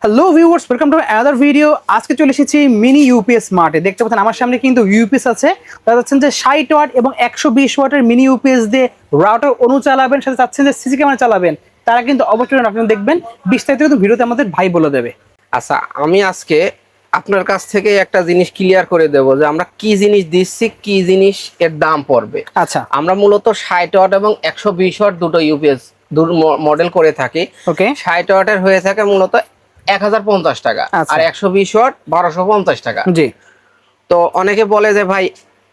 Hello viewers, welcome to another video. আজকে চলে এসেছি মিনি ইউপিএস মার্টে। দেখতে পাচ্ছেন আমার সামনে কিন্তু ইউপিএস আছে। তারা চাচ্ছেন যে 60 ওয়াট এবং 120 ওয়াটের মিনি ইউপিএস দিয়ে রাউটার অনু চালাবেন, সাথে চাচ্ছেন যে সিসি ক্যামেরা চালাবেন। তারা কিন্তু অবশ্যই আপনারা দেখবেন, বিস্তারিত কিন্তু ভিডিওতে আমাদের ভাই বলে দেবে। আচ্ছা, আমি আজকে আপনার কাছ থেকে একটা জিনিস ক্লিয়ার করে দেব যে আমরা কি জিনিস দিচ্ছি, কি জিনিস এর দাম পড়বে। আচ্ছা, আমরা মূলত 60 ওয়াট এবং 120 ওয়াট দুটো ইউপিএস মডেল করে থাকি। ওকে। 60 ওয়াটের হয়ে থাকে মূলত 1050 টাকা, আর 120 ওয়াট 1250 টাকা। জি। তো অনেকে বলে যে ভাই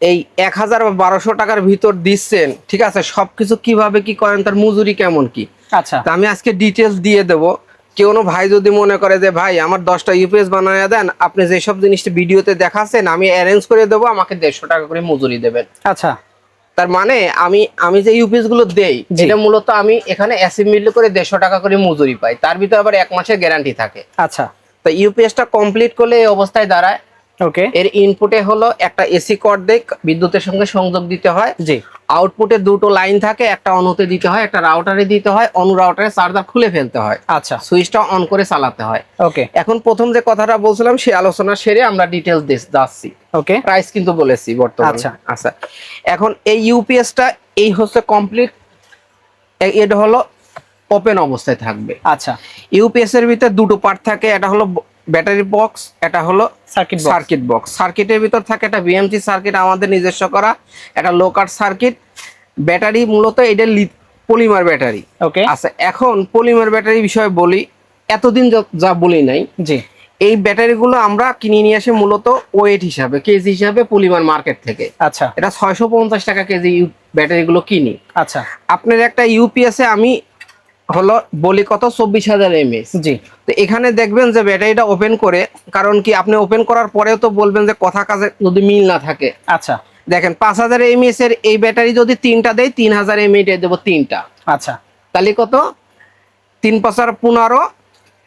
এই 1000 বা 1200 টাকার ভিতর দিচ্ছেন, ঠিক আছে, সবকিছু কিভাবে কি করেন, তার মজুরি কেমন কি। আচ্ছা, তা আমি আজকে ডিটেলস দিয়ে দেবো। কোনো ভাই যদি মনে করে যে ভাই আমার 10টা ইউপিএস বানিয়ে দেন, আপনি যেসব জিনিসটা ভিডিওতে দেখাচ্ছেন আমি অ্যারেঞ্জ করে দেবো, আমাকে 150 টাকা করে মজুরি দেবেন। আচ্ছা। তার মানে আমি যে ইউপিএস গুলো দেই, এটা মূলত আমি এখানে অ্যাসেম্বলি করে 150 টাকা করে মজুরি পাই, তার ভিতরে আবার 1 মাসের গ্যারান্টি থাকে। আচ্ছা। তো ইউপিএসটা কমপ্লিট করলে এই অবস্থায় দাঁড়ায়। ওকে। এর ইনপুটে হলো একটা এসি কর্ড দিয়ে বিদ্যুতের সঙ্গে সংযোগ দিতে হয়। জি। আউটপুটে দুটো লাইন থাকে, একটা অনুতে দিতে হয়, একটা রাউটারে দিতে হয়। অনু রাউটারে চার্জার খুলে ফেলতে হয়। আচ্ছা। সুইচটা অন করে চালাতে হয়। ওকে। এখন প্রথম যে কথাটা বলছিলাম সেই আলোচনা সেরে আমরা ডিটেলস যাচ্ছি। ওকে। প্রাইস কিন্তু বলেছি বর্তমানে। আচ্ছা। আচ্ছা, এখন এই ইউপিএসটা এই হচ্ছে কমপ্লিট, এটা হলো ওপেন অবস্থায় থাকবে। আচ্ছা। ইউপিএস এর ভিতরে দুটো পার্ট থাকে, এটা হলো ব্যাটারি বক্স, এটা হলো সার্কিট বক্স। সার্কিটের ভিতর থাকে একটা বিএমসি সার্কিট আমাদের নিজস্ব করা, একটা লো কাট সার্কিট। ব্যাটারি মূলত এটা পলিমার ব্যাটারি। ওকে। আচ্ছা, এখন পলিমার ব্যাটারি বিষয়ে বলি, এতদিন যা বলি নাই। জি। এই ব্যাটারিগুলো আমরা কিনে নিয়ে আসি মূলত ওয়েট হিসাবে, কেজি হিসাবে পলিমার মার্কেট থেকে। আচ্ছা। এটা 650 টাকা কেজি ব্যাটারিগুলো কিনি। আচ্ছা। আপনার একটা ইউপিএস এ আমি হলো বলি কত, 24,000 এমএএইচ। জি। তো এখানে দেখবেন যে ব্যাটারিটা ওপেন করে, কারণ কি আপনি ওপেন করার পরেও তো বলবেন যে কথা কাজে যদি মিল না থাকে। আচ্ছা। দেখেন 5000 এমএএইচ এর এই ব্যাটারি যদি 3টা দেয়, 3000 এমএএইচ দেবো 3টা। আচ্ছা। তাহলে কত, 3×15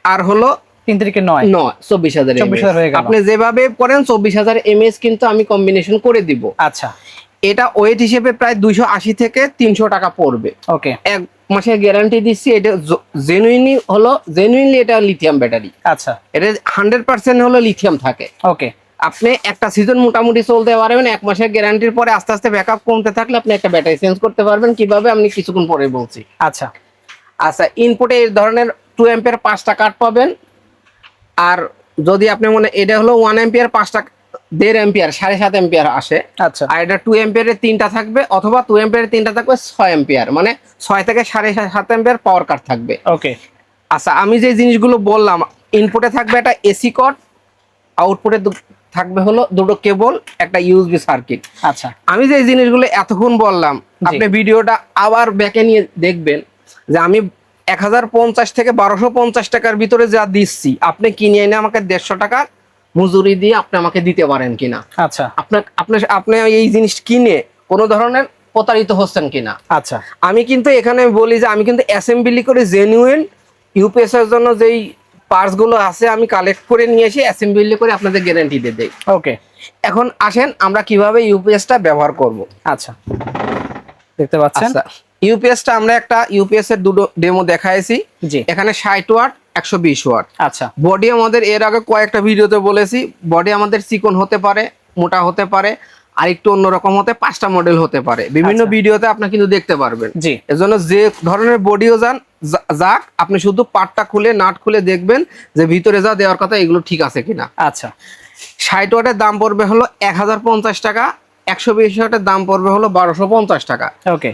আর হলো 3 থেকে 9 24,000 হয়ে গেল। আপনি যেভাবে করেন 24,000 এমএএইচ কিন্তু আমি কম্বিনেশন করে দিব। আচ্ছা। এটা ওয়েট হিসেবে প্রায় 280 থেকে 300 টাকা পড়বে। ওকে। 1 মাসের গ্যারান্টি দিচ্ছি। এটা জেনুইনলি এটা লিথিয়াম ব্যাটারি। আচ্ছা। এটা 100% হলো লিথিয়াম থাকে। ওকে। আপনি একটা সিজন মোটামুটি চলতে পারবেন। 1 মাসের গ্যারান্টির পরে আস্তে আস্তে ব্যাকআপ কমতে থাকলে আপনি একটা ব্যাটারি চেঞ্জ করতে পারবেন। কিভাবে আমি কিছুক্ষণ পরে বলছি। আচ্ছা। আচ্ছা, ইনপুটে এই ধরনের 2 অ্যাম্পিয়ার 5টা কাট পাবেন। আর যদি আপনি এটা হলো 1 অ্যাম্পিয়ার 5টা, 1.5 অ্যাম্পিয়ার 7.5 অ্যাম্পিয়ার আসে। আচ্ছা। আর এটা 2 অ্যাম্পিয়ারের 3টা থাকবে, অথবা 2 অ্যাম্পিয়ারের 3টা থাকবে 6 অ্যাম্পিয়ার, মানে 6 থেকে 7.5 অ্যাম্পিয়ার পাওয়ার কাট থাকবে। ওকে। আচ্ছা, আমি যে জিনিসগুলো বললাম, ইনপুটে থাকবে একটা এসি কর্ড, আউটপুটে থাকবে হলো দুটো কেবল, একটা ইউএসবি সার্কিট। আচ্ছা। আমি যে জিনিসগুলো এতক্ষণ বললাম, আপনি ভিডিওটা আবার ব্যাকে নিয়ে দেখবেন যে আমি 1050 থেকে 1250 টাকার ভিতরে যা দিচ্ছি, আপনি কিনে এনে আমাকে 150 টাকা মজুরি দিয়ে আপনি আমাকে দিতে পারেন কিনা। আচ্ছা। আপনি এই জিনিস কিনে কোনো ধরনের প্রতারিত হচ্ছেন কিনা। আচ্ছা। আমি কিন্তু এখানে বলি যে আমি কিন্তু অ্যাসেম্বলি করে জেনুইন ইউপিএস এর জন্য যেই পার্টস গুলো আছে আমি কালেক্ট করে নিয়ে এসে অ্যাসেম্বলি করে আপনাদের গ্যারান্টি দিয়ে দেই। ওকে। এখন আসেন আমরা কিভাবে ইউপিএসটা ব্যবহার করব। আচ্ছা, দেখতে পাচ্ছেন। আচ্ছা, ইউপিএসটা আমরা একটা ইউপিএস এর দুটো ডেমো দেখাইছি। জি। এখানে 60 ওয়াট 120 ওয়াট। আচ্ছা। বডি আমাদের এর আগে কয়েকটা ভিডিওতে বলেছি, বডি আমাদের চিকন হতে পারে, মোটা হতে পারে, আর একটু অন্যরকম হতে, 5টা মডেল হতে পারে। বিভিন্ন ভিডিওতে আপনি কিন্তু দেখতে পারবেন। জি। এজন্য যে ধরনের বডিও যাক, আপনি শুধু পার্টটা খুলে নাট খুলে দেখবেন যে ভিতরে যা দেওয়ার কথা এগুলো ঠিক আছে কিনা। আচ্ছা। 60 ওয়াটের দাম পড়বে হলো 1050 টাকা, 120 ওয়াটের দাম পড়বে হলো 1250 টাকা। ওকে।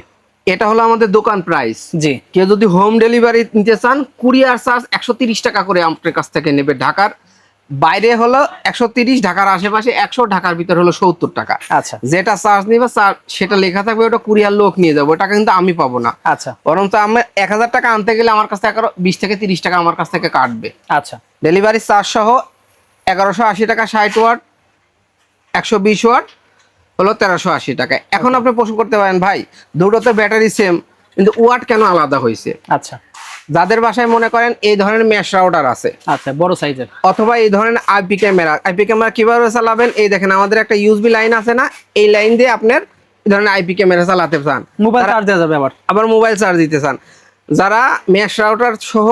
এটা হলো আমাদের দোকান প্রাইস। জি। কেউ যদি হোম ডেলিভারি নিতে চান, কুরিয়ার চার্জ 130 টাকা করে আপনার কাছ থেকে নেবে। ঢাকার বাইরে হলো 130, ঢাকার আশেপাশে 100, ঢাকার ভিতরে হলো 70 টাকা। আচ্ছা। যেটা চার্জ নিবে সেটা লেখা থাকবে, ওটা কুরিয়ার লোক নিয়ে যাবে, ওটা কিন্তু আমি পাবো না। আচ্ছা। বরঞ্চ আমি 1000 টাকা আনতে গেলে আমার কাছ থেকে 20 থেকে 30 টাকা আমার কাছ থেকে কাটবে। আচ্ছা। ডেলিভারি চার্জ সহ 1180 টাকা 60 ওয়াট, 120 ওয়াট হলো 1380 টাকা। এখন আপনি প্রশ্ন করতে পারেন, ভাই দুটোতে ব্যাটারি সেম কিন্তু ওয়াট কেন আলাদা হয়েছে। আচ্ছা। যাদের বাসায় মনে করেন এই ধরনের মেশ রাউটার আছে, আচ্ছা, বড় সাইজের, অথবা এই ধরনের আইপি ক্যামেরা কিভাবে চালাবেন, এই দেখেন আমাদের একটা ইউএসবি লাইন আছে না, এই লাইন দিয়ে আপনার এই ধরনের আইপি ক্যামেরা চালাতে চান, মোবাইল চার্জ দেওয়া যাবে, আবার মোবাইল চার্জ দিতে চান। যারা মেশ রাউটার সহ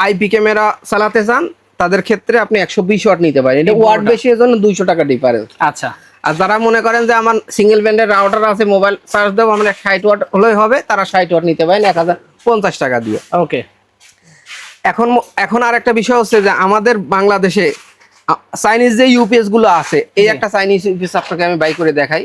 আইপি ক্যামেরা চালাতে চান তাদের ক্ষেত্রে আপনি 120 ওয়াট নিতে পারেন। এটা ওয়াট বেশি এর জন্য 200 টাকা ডিফারেন্স। আচ্ছা, আর যারা মনে করেন যে আমার সিঙ্গেল ব্যান্ডের রাউটার আছে, মোবাইল চার্জ দেবো আমরা 60 ওয়াট হলেই হবে, তারা 60 ওয়াট নিতে পারেন 1050 টাকা দিয়ে। ওকে। এখন আর একটা বিষয় হচ্ছে যে আমাদের বাংলাদেশে চাইনিজ যে ইউপিএস গুলো আছে, এই একটা চাইনিজ ইউপিএস আপনাকে আমি বাই করে দেখাই।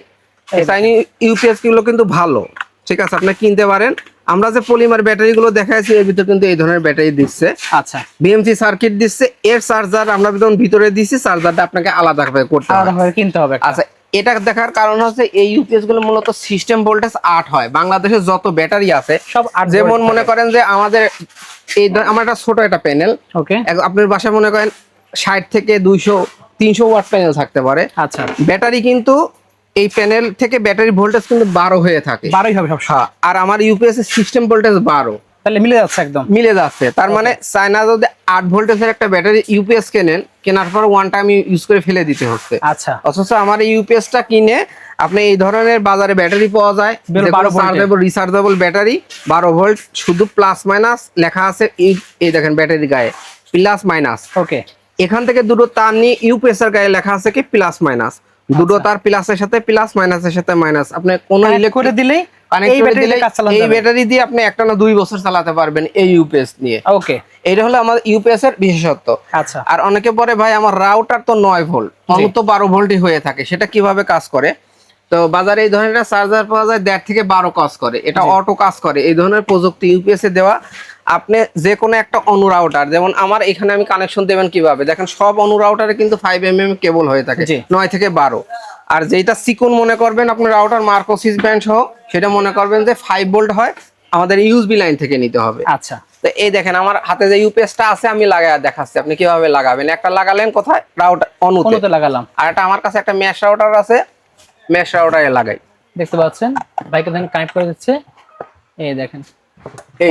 এই চাইনিজ ইউপিএস গুলো কিন্তু ভালো, ঠিক আছে, আপনি কিনতে পারেন। আমরা যে পলিমার ব্যাটারি গুলো দেখাইছি এর ভিতরে কিন্তু এই ধরনের ব্যাটারি দিচ্ছে। আচ্ছা, বিএমসি সার্কিট দিচ্ছে, এর চার্জার আমরা যখন ভিতরে দিচ্ছি চার্জারটা আপনাকে আলাদাভাবে করতে হবে, আলাদাভাবে কিনতে হবে। আচ্ছা, এটা দেখার কারণ হচ্ছে এই ইউপিএস গুলো মূলত সিস্টেম ভোল্টেজ 8 হয়। বাংলাদেশে যত ব্যাটারি আছে সব 8 যেমন মনে করেন যে আমাদের আমার একটা ছোট একটা প্যানেল, ওকে, আপনার বাসায় মনে করেন 60 থেকে 200 300 ওয়াট প্যানেল থাকতে পারে। আচ্ছা, ব্যাটারি কিন্তু এই প্যানেল থেকে ব্যাটারি ভোল্টেজ কিন্তু 12 হয়ে থাকে, 12ই হবে সব। হ্যাঁ, আর আমার ইউপিএস এর সিস্টেম ভোল্টেজ 12, তাহলে মিলে যাচ্ছে, একদম মিলে যাচ্ছে। তার মানে চায়না যদি 8 ভোল্টেজের একটা ব্যাটারি ইউপিএস কেনার পর ওয়ান টাইম ইউজ করে ফেলে দিতে হচ্ছে। আচ্ছা, অথচ আমার এই ইউপিএসটা কিনে আপনি এই ধরনের বাজারে ব্যাটারি পাওয়া যায়, চার্জেবল রিচার্জেবল ব্যাটারি 12 ভোল্ট, শুধু প্লাস মাইনাস লেখা আছে। এই দেখেন ব্যাটারির গায়ে প্লাস মাইনাস, ওকে। এখান থেকে দুটো তার নিয়ে ইউপিএস এর গায়ে লেখা আছে কি প্লাস মাইনাস, দুটো তার প্লাসের সাথে প্লাস মাইনাসের সাথে মাইনাস। আপনি কোনো ইলেকট্রিক করে দিলেই কানেক্ট করে দিলে এই ব্যাটারি দিয়ে আপনি একটা না 2 বছর চালাতে পারবেন এই ইউপিএস নিয়ে। ওকে, এটা হলো আমাদের ইউপিএস এর বিশেষত্ব। আচ্ছা, আর অনেকে পরে ভাই আমার রাউটার তো 9 ভোল্ট, অন্য তো 12 ভোল্টই হয়ে থাকে, সেটা কিভাবে কাজ করে? তো বাজারে এই ধরনের চার্জার পাওয়া যায় 1.5 থেকে 12 কাজ করে, এটা অটো কাজ করে। এই ধরনের প্রযুক্তি ইউপিএস এ দেওয়া। আপনি যে কোনো একটা অনু রাউটার, যেমন আমার এখানে আমি কানেকশন দেবেন কিভাবে দেখেন, সব অনু রাউটারে কিন্তু 5mm কেবল হয়ে থাকে 9 থেকে 12। আর যেটা চিকন মনে করবেন আপনি রাউটার মার্কোসিস ব্যান্ড সহ, সেটা মনে করবেন যে 5 ভোল্ট হয়, আমাদের ইউএসবি লাইন থেকে নিতে হবে। আচ্ছা, তো এই দেখেন আমার হাতে যে ইউপিএসটা আছে আমি লাগায় দেখাচ্ছি আপনি কিভাবে লাগাবেন। একটা লাগালেন কোথায়, রাউটার অনুতে লাগালাম, আর এটা আমার কাছে একটা মেশ রাউটার আছে, মেশ রাউটারে লাগাই। দেখতে পাচ্ছেন ভাইকে দেখেন কানেক্ট করে দিচ্ছে। এই দেখেন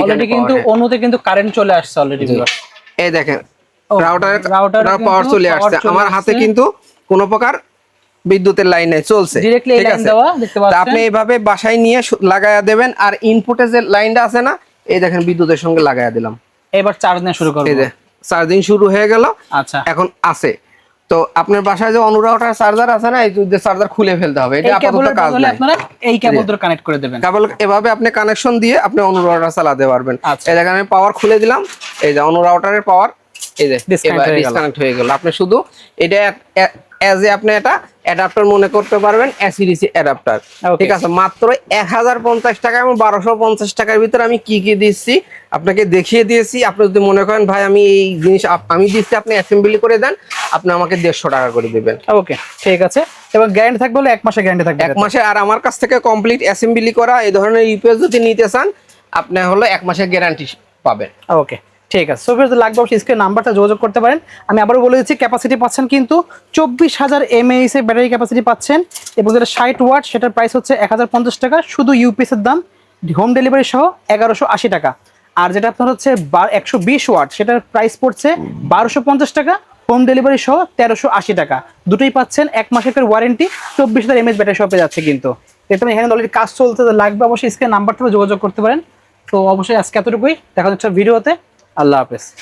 অলরেডি কিন্তু অনুতে কিন্তু কারেন্ট চলে আসছে অলরেডি। এই দেখেন রাউটার পাওয়ার চলে আসছে, আমার হাতে কিন্তু কোনো প্রকার বিদ্যুতের লাইন নাই, চলছে ডাইরেক্টলি লাইন দেওয়া, দেখতে পাচ্ছেন। আপনি এইভাবে বাসায় নিয়ে লাগায়া দেবেন। আর ইনপুটে যে লাইনটা আছে না, এই দেখেন বিদ্যুতের সঙ্গে লাগায়া দিলাম, এবার চার্জ নেওয়া শুরু করব। এই যে চার্জিং শুরু হয়ে গেল। আচ্ছা, এখন আছে তো আপনার বাসায় যে অনুরাউটার চার্জার আছে না, এই যে চার্জার খুলে ফেলতে হবে, এটা আপাতত কাজ নাই। আপনারা এই কেবল ধরে কানেক্ট করে দেবেন, কেবল এভাবে আপনি কানেকশন দিয়ে আপনি অনুরাউটার চালাতে পারবেন। আচ্ছা, এই দেখেন আমি পাওয়ার খুলে দিলাম, এই যে অনুরাউটারের পাওয়ার এই যে ডিসকানেক্ট হয়ে গেল। আপনি শুধু এটা এজ এ আপনি এটা অ্যাডাপ্টার মনে করতে পারবেন, এসিডিসি অ্যাডাপ্টার, ঠিক আছে। মাত্র 1050 টাকা এবং 1250 টাকার ভিতরে আমি কি কি দিচ্ছি আপনাকে দেখিয়ে দিয়েছি। আপনি যদি মনে করেন ভাই আমি এই জিনিস আমি দিচ্ছি, আপনি অ্যাসেম্বলি করে দেন, আপনি আমাকে 150 টাকা করে দিবেন। ওকে, ঠিক আছে। এবং গ্যারান্টি থাকবে হলো 1 মাসের গ্যারান্টি থাকবে, 1 মাসে। আর আমার কাছ থেকে কমপ্লিট অ্যাসেম্বলি করা এই ধরনের ইউপিএস যদি নিতে চান, আপনি হলো 1 মাসের গ্যারান্টি পাবেন। ওকে, ঠিক আছে। সো ভিউয়ার্স লাগবে অবশ্যই স্ক্রিন নাম্বারটা যোগাযোগ করতে পারেন। আমি আবারও বলে দিচ্ছি, ক্যাপাসিটি পাচ্ছেন কিন্তু 24000 mAh এর ব্যাটারি ক্যাপাসিটি পাচ্ছেন, এবং যেটা 60 ওয়াট সেটার প্রাইস হচ্ছে 1050 টাকা, শুধু ইউপিএস এর দাম হোম ডেলিভারি সহ 1180 টাকা। আর যেটা আপনার হচ্ছে 120 ওয়াট সেটার প্রাইস পড়ছে 1250 টাকা, হোম ডেলিভারি সহ 1380 টাকা। দুটোই পাচ্ছেন 1 মাসের ওয়ারেন্টি, 24000 mAh ব্যাটারি সহ পেয়ে যাচ্ছে। কিন্তু দেখতে এখানে অলরেডি কাজ চলতে লাগবে, অবশ্যই স্ক্রিন নাম্বার থেকে যোগাযোগ করতে পারেন। তো অবশ্যই আজকে এতটুকুই, দেখা যাচ্ছে ভিডিওতে। আল্লাহ হাফেজ।